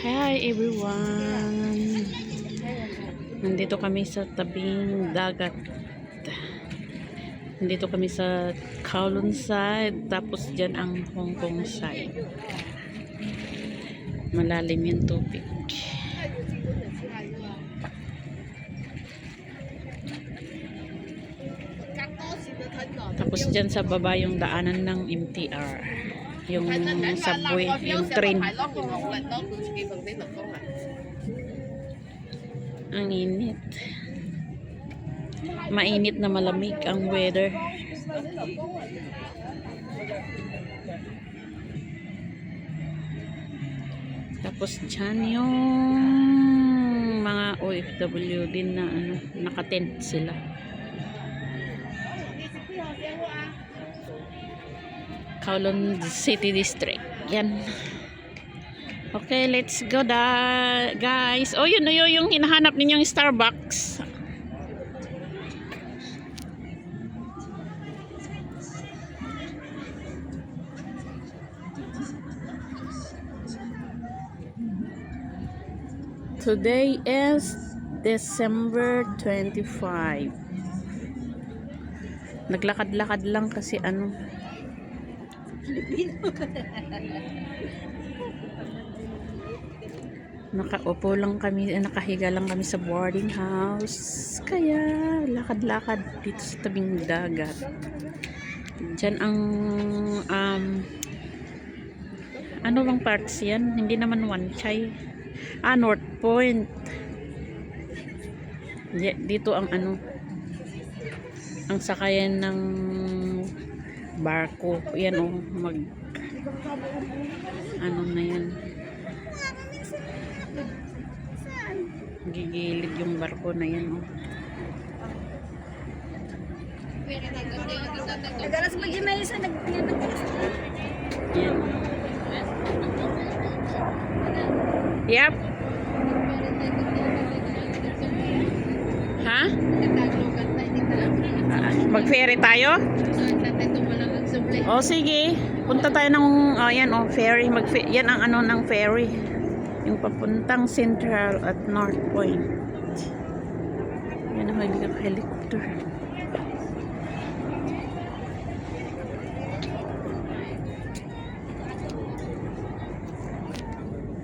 Hi everyone. Nandito kami sa tabing dagat. Nandito kami sa Kowloon side, tapos dyan ang Hong Kong side. Malalim yung tubig. Tapos dyan sa baba yung daanan ng MTR. Yung subway, yung train. Ang init. Mainit na malamig ang weather. Tapos dyan yung mga OFW din na nakatent sila. Kowloon City District. Yan. Okay, let's go guys. Oh, yun yung hinahanap ninyong Starbucks. Today is December 25. Naglakad-lakad lang kasi nakaupo lang kami, nakahiga lang kami sa boarding house. Kaya lakad-lakad dito sa tabing dagat. Diyan ang ano bang parts yan? Hindi naman Wan Chai. North Point. Dito ang ang sakayan ng barko. Yan na yan. Gigilid yung barko na yan. Nagalas mag-email sa nagtigas. Yan. Yep. Ha? Mag-ferry tayo? O sige, punta tayo ng ferry. Yan ang ng ferry. Yung papuntang Central at North Point. Yan ang helicopter.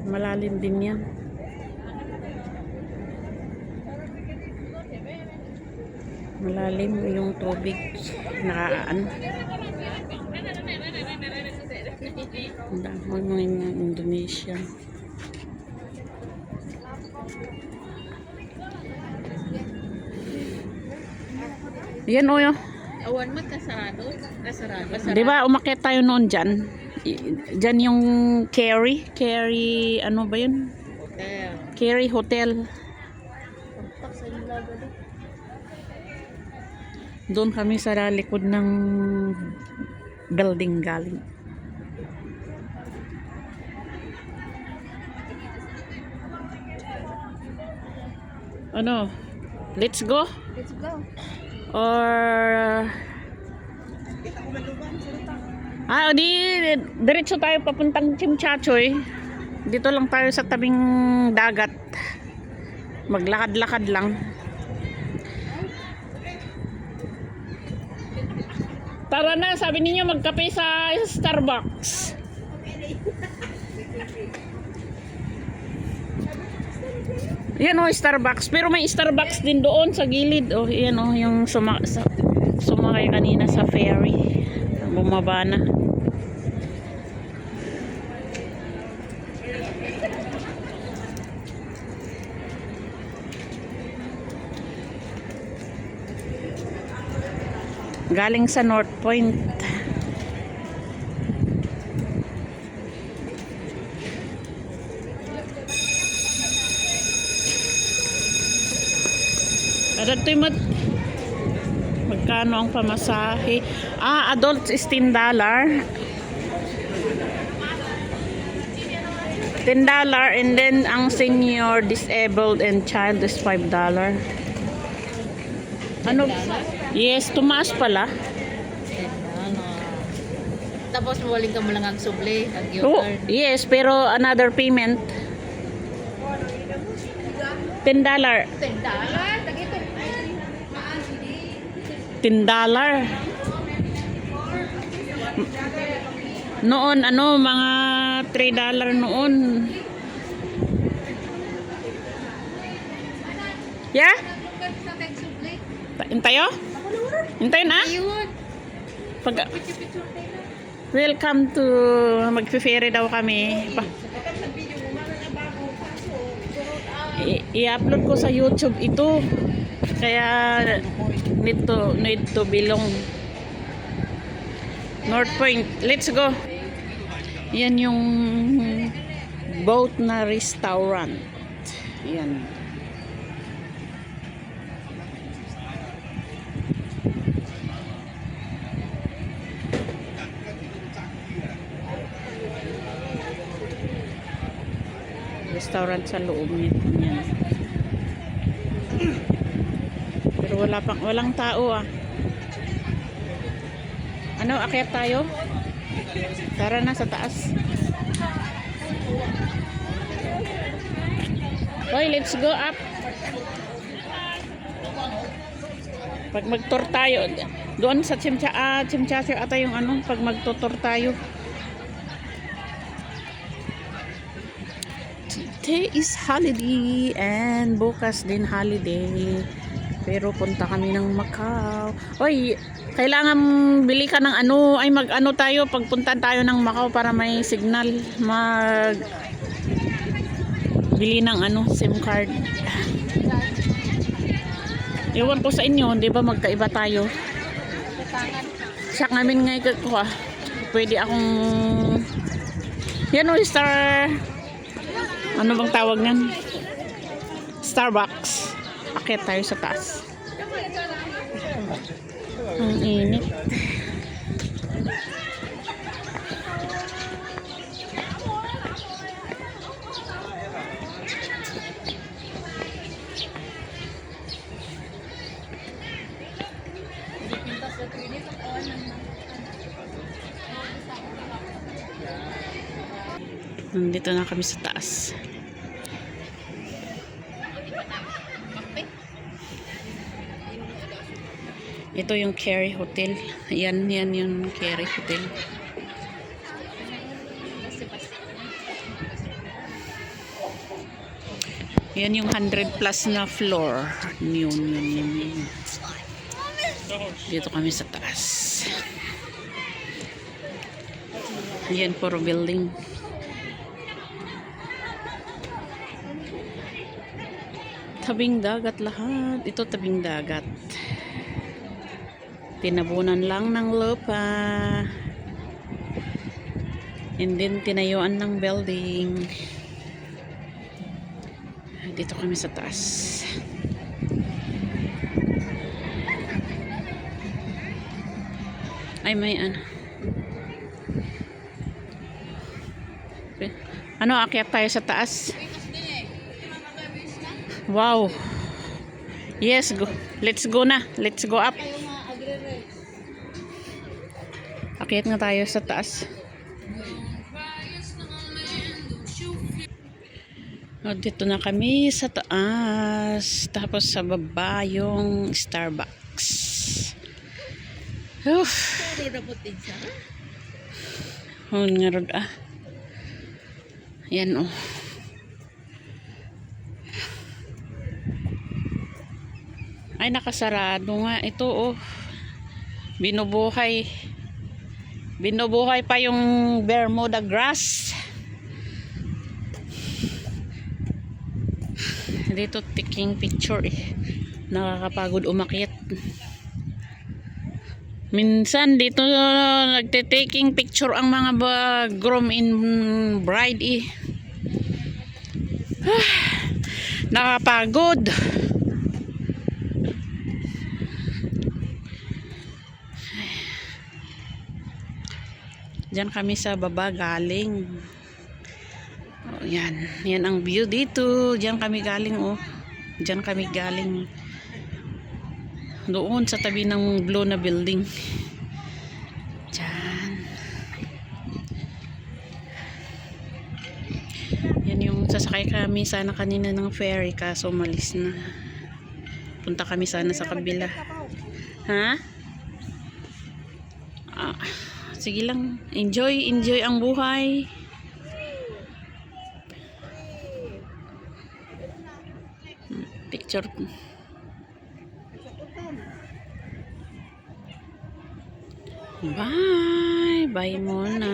Malalim din yan. Malalim yung tubig. Ang dami mga Indonesia. Yan o yun. Awan mo kasarado. Di ba umakyat tayo noon dyan? Dyan yung Kerry, ano ba yun? Kerry Hotel. Doon kami sa likod ng building galing. Let's go? Let's go. Or diretso tayo papuntang Chimchachoy. Dito lang tayo sa tabing dagat. Maglakad-lakad lang. Tara na, sabi niyo magkape sa Starbucks. Yan Starbucks. Pero may Starbucks din doon sa gilid. Yan yung sumakay kanina sa ferry. Bumaba na. Galing sa North Point. Magkano ang pamasahe? Adults is $10. $10 and then ang senior, disabled and child is $5. Yes, tumaas pala. Tapos mawaling ka mo lang ang suble, ang Oh, yogurt. yes, pero another payment. $10. $10. $10. Noon, ano, mga $3 noon. Yeah? Hintayo? Hintayo na? Ayun. Pag, welcome to magfe-ferry daw kami. I-upload ko sa YouTube ito. Kaya need to belong. North Point. Let's go. Yan yung boat na restaurant. Yan. Restaurant sa loob nito niyan. Pero walang tao ah. Ano, akyat tayo? Tara na sa taas. Hoy, let's go up. Pag mag-tour tayo, doon sa Chimchacho ata yung ano, pag mag-tour tayo. Today is holiday and bukas din holiday. Pero punta kami ng Macau. Oy, kailangan bili ka ng ano, ay mag-ano tayo pagpunta tayo ng Macau para may signal. Bili ng ano, SIM card. Ewan ko sa inyo, di ba magkaiba tayo? Siyak namin ngayon ko ah. Pwede akong yan o, ano bang tawag nan? Starbucks. Akit tayo sa taas. Ang init. Nandito na kami sa taas. Ito yung Kerry Hotel. Yan yung Kerry Hotel. Yan yung 100 plus na floor. Yun. Dito kami sa taas. Yan puro building. Tabing dagat lahat. Ito tabing dagat. Tinabunan lang ng lupa. And then tinayuan ng building. Dito kami sa taas. Ay may ano. Ano, akyat tayo sa taas. Wow. Yes, go. Let's go na. Let's go up. Akyat nga tayo sa taas. Dito na kami sa taas. Tapos sa baba yung Starbucks. Oh, ngarod ah. Yan oh. Ay, nakasarado nga. Ito oh. Binubuhay. Binubuhay pa yung Bermuda grass. Dito taking picture eh. Nakakapagod umakyat. Minsan dito nagte-taking picture ang mga groom and bride eh. Nakapagod. Diyan kami sa baba galing. Oh, yan. Yan ang view dito. Diyan kami galing oh. Diyan kami galing. Doon sa tabi ng blue na building. Diyan. Sakay kami sana kanina ng ferry kaso umalis na. Punta kami sana sa kabila. Ha? Ah, sige lang. Enjoy ang buhay. Picture. Bye. Bye muna.